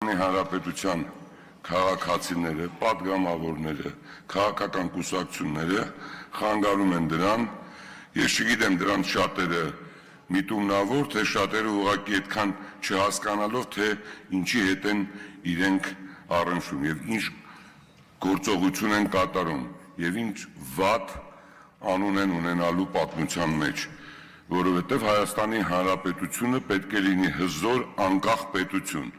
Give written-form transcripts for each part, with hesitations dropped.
Հայաստանի Հանրապետության քաղաքացիները, պատգամավորները, քաղաքական կուսակցությունները խանգարում են դրան, ես չգիտեմ դրանց շատերը միտումնավոր, թե շատերը ուղղակի այդքան չհասկանալով, թե ինչի հետ են իրենք առնչվում եւ ինչ գործողություն են կատարում եւ ինչ վատ անուն են ունենալու պատմության մեջ, որովհետեւ Հայաստանի Հանրապետությունը պետք է լինի հզոր, անկախ պետություն,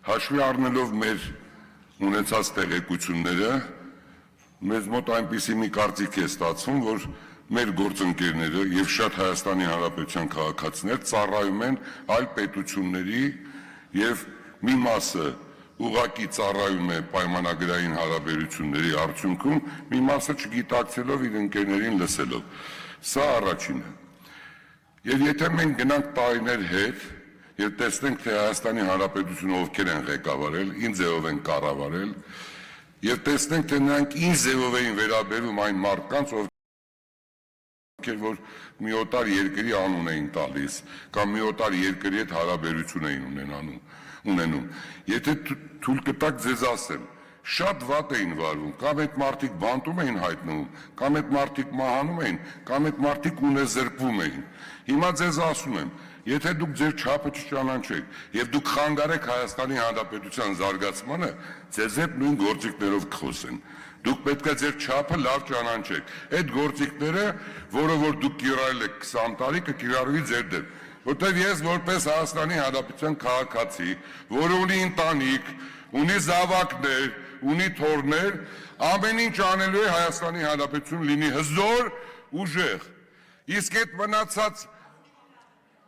հաշվի առնելով մեր ունեցած տեղեկությունները, մեզ մոտ այնպիսի մի կարծիք է ստացվում, որ մեր գործընկերները եւ շատ Հայաստանի Հանրապետության քաղաքացիներ ծառայում են այլ պետությունների եւ մի մասը ուղղակի ծառայում է պայմանագրային հարաբերությունների արդյունքում, մի մասը չգիտակցելով իր ընկերներին լսելով։ Սա առաջինը։ Եվ եթե մենք գնանք տարիներ հետ եւ տեսնենք, թե Հայաստանի Հանրապետությունը ովքեր են ղեկավարել, ինչ ձևով են կառավարել, եւ տեսնենք, թե նրանք ինչ ձևով էին վերաբերում այն մարդկանց, որ մի օտար երկրի անուն էին տալիս, կամ մի օտար երկրի հետ հարաբերություն էին ունենում։ Եթե թույլ կտաք ձեզ ասեմ, շատ վատ էին վարվում, կամ այդ մարդիկ բանտում էին հայտնվում, կամ այդ մարդիկ մահանում էին, կամ այդ մարդիկ ունեզրկվում էին։ Հիմա ձեզ ասում եմ, եթե դուք ձեր չափը չճանաչեք եւ դուք խանգարեք Հայաստանի Հանրապետության զարգացմանը, ձեզ հետ նույն գործիքներով կխոսեն։ Դուք պետք է ձեր չափը լավ ճանաչեք։ Այդ գործիքները, որը որ դուք կիրառել եք 20 տարի, կկիրառվի ձեր դեմ։ Որտեւ ես որպես Հայաստանի Հանրապետության քաղաքացի, որը ունի ընտանիք, ունի զավակներ, ունի թոռներ, ամեն ինչ անելու է Հայաստանի Հանրապետություն լինի հզոր, ուժեղ։ Իսկ այդ մնացած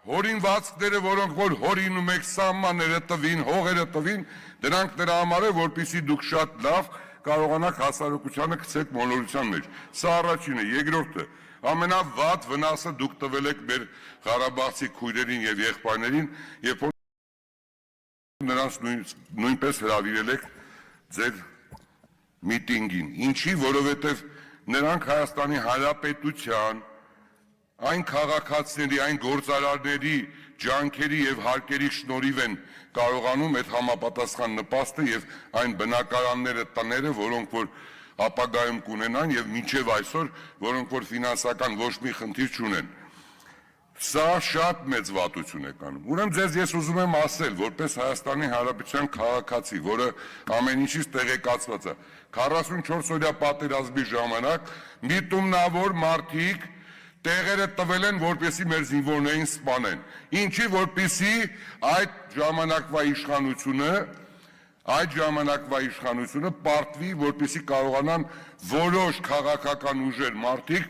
հորինվածքները, որոնք որ հորինում եք սահմանները տվին, հողերը տվին, դրանք նրա համար է, որպեսզի դուք շատ լավ կարողանաք հասարակությանը գցեք մոլորության մեջ։ Սա առաջինը, երկրորդը, ամենավատ վնասը դուք տվել եք մեր Ղարաբաղցի քույրերին եւ եղբայրներին, երբ որ նրանց նույնպես հրավիրել եք ձեր միտինգին։ Ինչի, որովհետեւ նրանք Հայաստանի Հանրապետության այն քաղաքացիների, այն գործարարների ջանքերի եւ հարկերի շնորհիվ են կարողանում այդ համապատասխան նպաստը եւ այն բնակարանները, տները, որոնք որ ապագայում կունենան եւ մինչեւ այսօր, որոնք որ ֆինանսական ոչ մի խնդիր չունեն։ Սա շատ մեծ վատություն է կանում։ Ուրեմն ձեզ ես ուզում եմ ասել, որպես Հայաստանի Հանրապետության քաղաքացի, որը ամեն ինչից տեղեկացված է, 44-օրյա պատերազմի ժամանակ միտումնավոր մարդիկ տեղերը տվել են, որպեսզի մեր զինվորներին սպանեն։ Ինչի, որպեսզի այդ ժամանակվա իշխանությունը պարտվի, որպեսզի կարողանան որոշ քաղաքական ուժեր մարդիկ,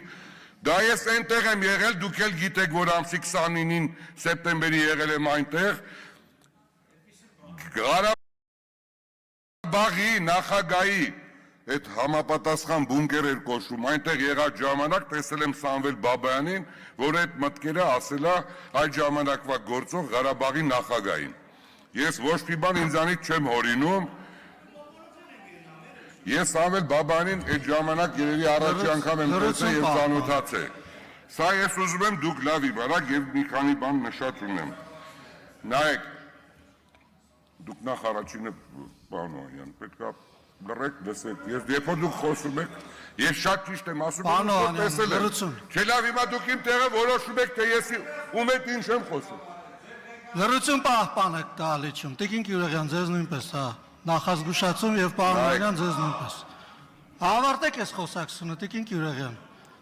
դա ես այնտեղ եմ եղել, դուք էլ գիտեք, որ ամսի 29-ին սեպտեմբերի եղել եմ այնտեղ, Ղարաբաղի նախագահի այդ համապատասխան բունկեր էր կոչվում, այնտեղ եղած ժամանակ տեսել եմ Սամվել Բաբայանին, որ այդ մտքերը ասել է այդ ժամանակվա գործող Ղարաբաղի նախագահին։ Ես ոչ մի բան ինձանից չեմ հորինում, ես Սամվել Բաբայանին այդ ժամանակ երևի առաջի անգամ եմ տեսել եւ ծանոթացել։ Սա ես ուզում եմ դուք լավ իմանաք եւ մի քանի բան նշած ունեմ։ Նայեք, դուք նախ առաջինը պարոն Օհանյան, պետքա լրեք լսեք, երբ որ դուք խոսում եք, ես շատ ճիշտ եմ ասում, որ տեսել եմ, չէ լավ հիմա դուք իմ տեղը որոշում եք, թե ես ում հետ ինչ եմ խոսում։ Լրություն պահպանեք դալիճում, Տիկին Գյուրեղյան, ձեզ նույնպես, նախազգուշացում եւ պարոն Օհանյան ձեզ նույնպես։ Ավարտեք այս խոսակցությունը, Տիկին Գյուրեղյան,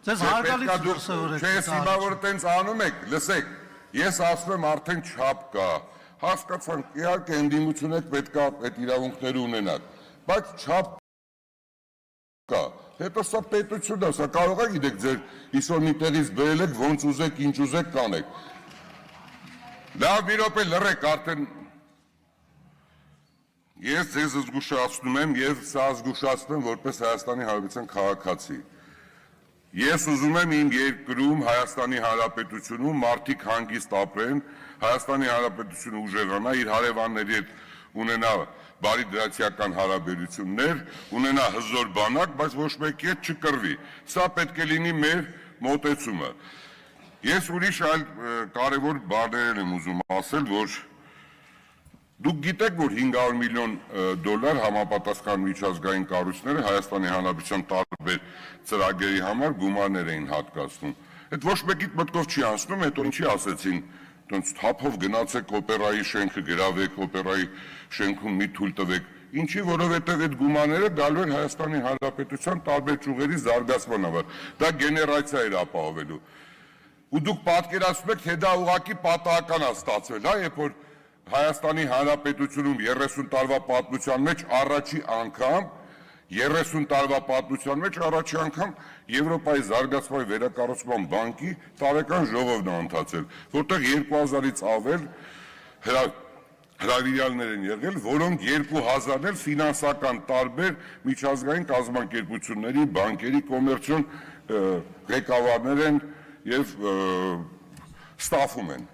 ձեզ հարգալից դրսևորեք։ Չէ, ես հիմա որ տենց անում եք, լսեք, ես ասում եմ արդեն չափ կա, հասկացանք, իհարկե ընդդիմություն եք պետք է այդ իրավունքները ունենաք, բայց չափ կա, հետո սա պետություն է, սա կարող է գիտեք ձեր իսոր մի տեղից բերել եք, ոնց ուզեք, ինչ ուզեք կանեք։ Լավ մի րոպե լռեք, արդեն ես ձեզ զգուշացնում եմ եւ սա զգուշացնում եմ որպես Հայաստանի Հանրապետության քաղաքացի։ Ես ուզում եմ իմ երկրում Հայաստանի Հանրապետությունում մարդիկ հանգիստ ապրեն, Հայաստանի Հանրապետությունը ուժեղանա, իր հարևանների հետ ունենա բարի դրացիական հարաբերություններ, ունենա հզոր բանակ, բայց ոչ մեկի հետ չկռվի։ Սա պետք է լինի մեր մոտեցումը։ Ես ուրիշ այլ կարևոր բաներ եմ ուզում ասել, որ Դուք գիտեք, որ 500 միլիոն դոլար համապատասխան միջազգային կառույցները Հայաստանի Հանրապետության տարբեր ծրագրերի համար գումարներ էին հատկացնում։ Այդ ոչ մեկիդ մտքով չի անցնում, հետո ինչի ասեցին, տոնց թափով գնացեք օպերայի շենքը գրավեք, օպերայի շենքում մի թույլ տվեք։ Ինչի, որովհետև այդ գումարները գալու են Հայաստանի Հանրապետության տարբեր ճյուղերի զարգացման համար։ Դա գեներացիա էր ապահովելու։ Ու դուք պատկերացնում եք, թե դա ուղղակի պատահական է ստացվել, հա, երբ որ Հայաստանի Հանրապետությունում 30 տարվա պատմության մեջ առաջի անգամ 30 տարվա պատմության մեջ առաջի անգամ Եվրոպայի զարգացման վերակառուցման բանկի տարեկան ժողովն է ընթացել, որտեղ 2000-ից ավել հրավիրյալներ են եղել, որոնք 2000-ն էլ ֆինանսական տարբեր միջազգային կազմակերպությունների, բանկերի, կոմերցիոն ղեկավարներ են եւ ստաֆում են։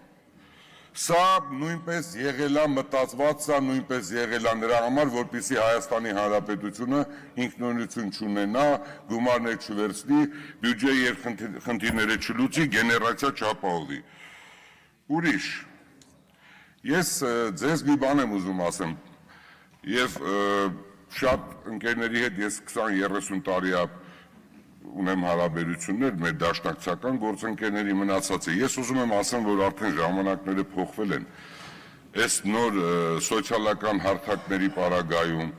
Սա նույնպես եղել է մտածված, սա նույնպես եղել է նրա համար, որպեսզի Հայաստանի Հանրապետությունը ինքնուրույնություն չունենա, գումարներ չվերցնի, բյուջեի խնդիրները չլուծի, գեներացիա չապահովի։ Ուրիշ, ես ձեզ մի բան եմ ուզում ասեմ, եւ շատ ընկերների հետ ես 20-30 տարի ունեմ հարաբերություններ մեր դաշնակցական գործընկերների մնացածը։ Ես ուզում եմ ասեմ, որ արդեն ժամանակները փոխվել են։ Այս նոր սոցիալական հարթակների պարագայում,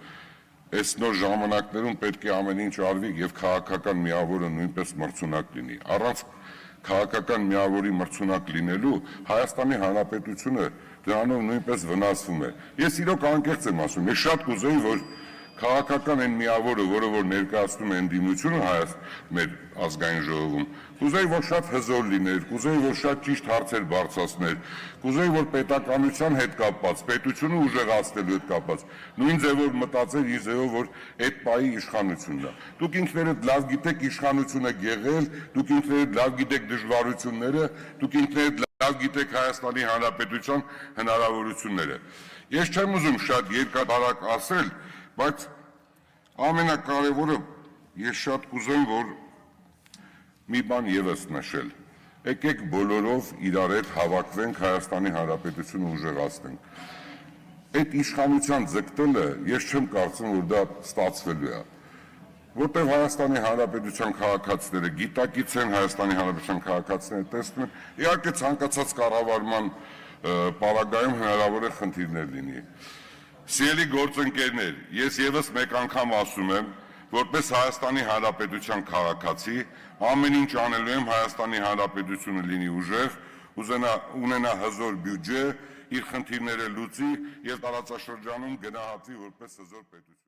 այս նոր ժամանակներում պետք է ամեն ինչ արվի եւ քաղաքական միավորը նույնպես մրցունակ լինի։ Առանց քաղաքական միավորի մրցունակ լինելու Հայաստանի Հանրապետությունը դրանով նույնպես վնասվում է։ Ես իրոք անկեղծ եմ ասում, ես շատ կուզեի, որ քաղաքական այն միավորը, որը որ ներկայացնում է ընդդիմությունը մեր ազգային ժողովում, կուզեի, որ շատ հզոր լիներ, կուզեի, որ շատ ճիշտ հարցեր բարձրացներ, կուզեի, որ պետականության հետ կապված, պետությունը ուժեղացնելու հետ կապված, նույն ձևով մտածեր, իր ձևով, որ այդ պահի իշխանությունն է։ Դուք ինքներդ լավ գիտեք իշխանությունը եղել, դուք ինքներդ լավ գիտեք դժվարությունները, դուք ինքներդ լավ գիտեք Հայաստանի Հանրապետության հնարավորությունները։ Ես չեմ ուզում շատ երկարակ ասել, բայց ամենակարևորը ես շատ կուզեմ, որ մի բան եւս նշել։ Եկեք բոլորով իրար հետ հավաքվենք Հայաստանի Հանրապետությունը ուժեղացնենք։ Այդ իշխանության ձգտելը ես չեմ կարծում, որ դա ստացվելու է։ Որտեղ Հայաստանի Հանրապետության քաղաքացիները գիտակից են, Հայաստանի Հանրապետության քաղաքացիները տեսնում են, իհարկե ցանկացած կառավարման պարագայում հնարավոր է խնդիրներ լինի։ Սիրելի գործընկերներ, ես եւս մեկ անգամ ասում եմ, որպես Հայաստանի Հանրապետության քաղաքացի, ամեն ինչ անելու եմ Հայաստանի Հանրապետությունը լինի ուժեղ, ունենա հզոր բյուջե, իր խնդիրները լուծի եւ տարածաշրջանում գնահատվի որպես հզոր պետություն։